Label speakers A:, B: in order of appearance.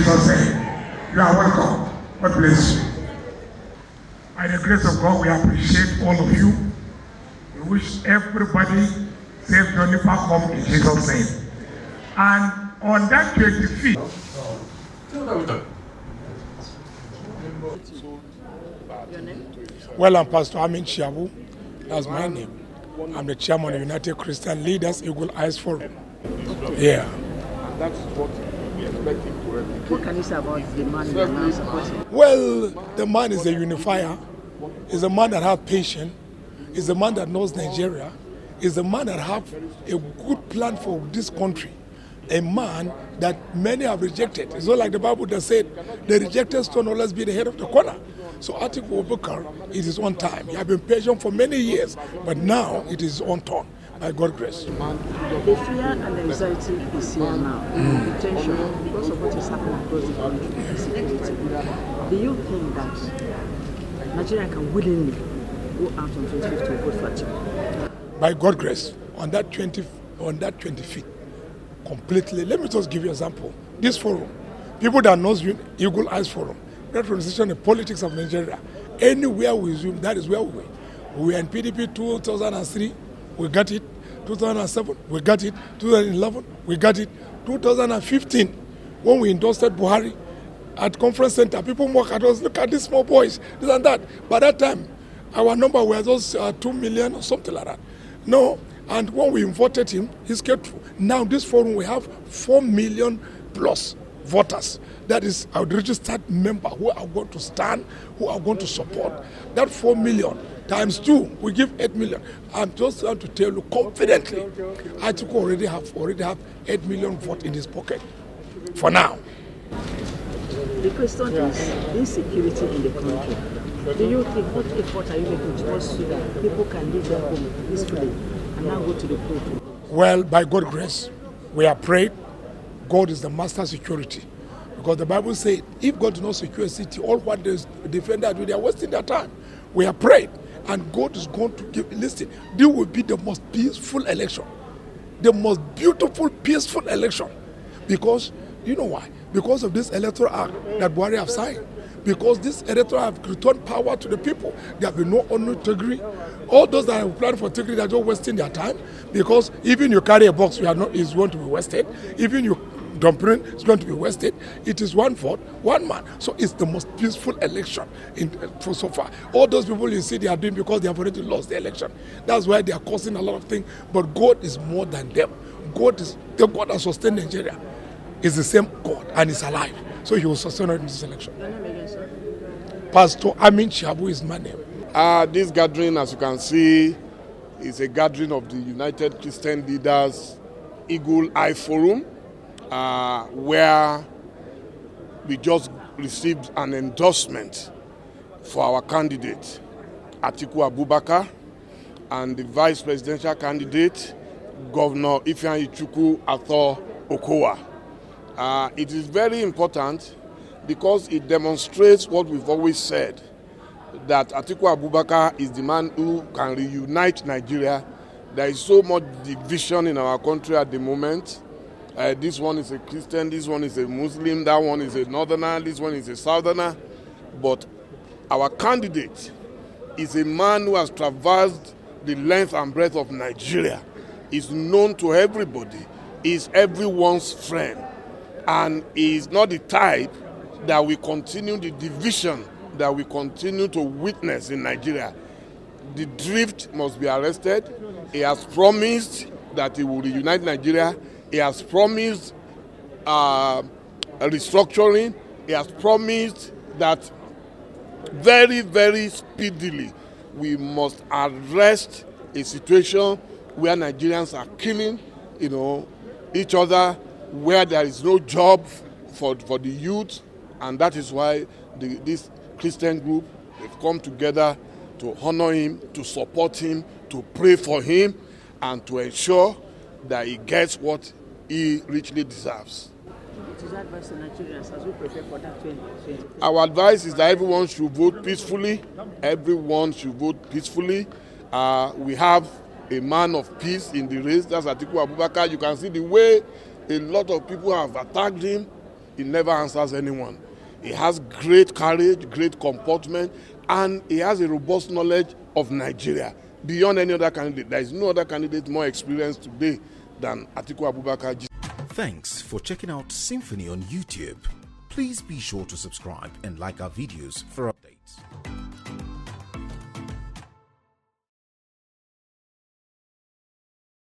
A: Jesus' name. You are welcome. God bless you. By the grace of God, we appreciate all of you. We wish everybody safe journey back home in Jesus' name. And on that 25th,
B: well, I'm Pastor Amin Shabu. That's my name. I'm the chairman of United Christian Leaders Eagle Eyes Forum. Yeah.
C: And that's what we expect him to replicate.
D: What can you say about the man you are now supporting?
B: Well, the man is a unifier. He's a man that has patience. He's a man that knows Nigeria. He's a man that has a good plan for this country. A man that many have rejected. It's not like the Bible that said, the rejected stone will always be the head of the corner. So Atiku Abubakar, it is on time. He has been patient for many years, but now it is on turn, by God's grace.
D: The fear and the anxiety is here now. The tension, because of what is happening across the country, the security. Do you think that Nigeria can willingly go out on 25th to vote for Atiku?
B: By God's grace, on that 25th, completely. Let me just give you an example. This forum, people that knows Eagle Eyes Forum, representation in politics of Nigeria, anywhere we zoom, that is where we were. We were in PDP 2003, we got it. 2007, we got it. 2011, we got it. 2015, when we endorsed Buhari at conference center, people mock at us, look at these small boys, this and that. By that time, our number was just 2 million or something like that. No. And when we voted him, he's kept through. Now this forum, we have 4 million plus voters. That is our registered member who are going to stand, who are going to support. That 4 million times 2, we give 8 million. I'm just trying to tell you confidently, Atiku already have 8 million votes in his pocket for now.
D: The question is insecurity in the country. Do you think, what effort are you making towards so that people can live their home peacefully and now go to the court?
B: Well, by God's grace, we are prayed. God is the master security. Because the Bible says, if God does not secure a city, all what the defenders do, they are wasting their time. We are prayed. And God is going to give, listen, this will be the most peaceful election. The most beautiful, peaceful election. Because, you know why? Because of this electoral act that Buhari have signed. Because this electoral have returned power to the people. There have been no honor integrity. All those that have applied for integrity are just wasting their time. Because even you carry a box, is going to be wasted. Even you dumping is going to be wasted. It is one vote, one man. So it's the most peaceful election for so far. All those people you see they are doing because they have already lost the election. That's why they are causing a lot of things. But God is more than them. God is the God that sustained Nigeria. Is the same God and is alive. So he will sustain us in this election.
D: Your name again, sir?
B: Pastor Amin Shabu is my name.
C: This gathering, as you can see, is a gathering of the United Christian Leaders Eagle Eye Forum, where we just received an endorsement for our candidate, Atiku Abubakar, and the vice presidential candidate, Governor Ifeanyi Chukwu Athor Okowa. It is very important because it demonstrates what we've always said, that Atiku Abubakar is the man who can reunite Nigeria. There is so much division in our country at the moment. This one is a Christian, this one is a Muslim, that one is a northerner, this one is a southerner. But our candidate is a man who has traversed the length and breadth of Nigeria, is known to everybody, is everyone's friend, and is not the type that we continue the division that we continue to witness in Nigeria. The drift must be arrested. He has promised that he will reunite Nigeria. He has promised a restructuring. He has promised that very, very speedily we must arrest a situation where Nigerians are killing, each other, where there is no job for the youth, and that is why this Christian group have come together to honor him, to support him, to pray for him, and to ensure that he gets what he richly deserves.
D: What is your advice to Nigerians as we prepare for that 2020?
C: Our advice is that everyone should vote peacefully. Everyone should vote peacefully. We have a man of peace in the race, that's Atiku Abubakar. You can see the way a lot of people have attacked him. he never answers anyone. He has great courage, great comportment, and he has a robust knowledge of Nigeria beyond any other candidate. There is no other candidate more experienced today than Atiku Abubakar.
E: Thanks for checking out SYMFONI on YouTube. Please be sure to subscribe and like our videos for updates.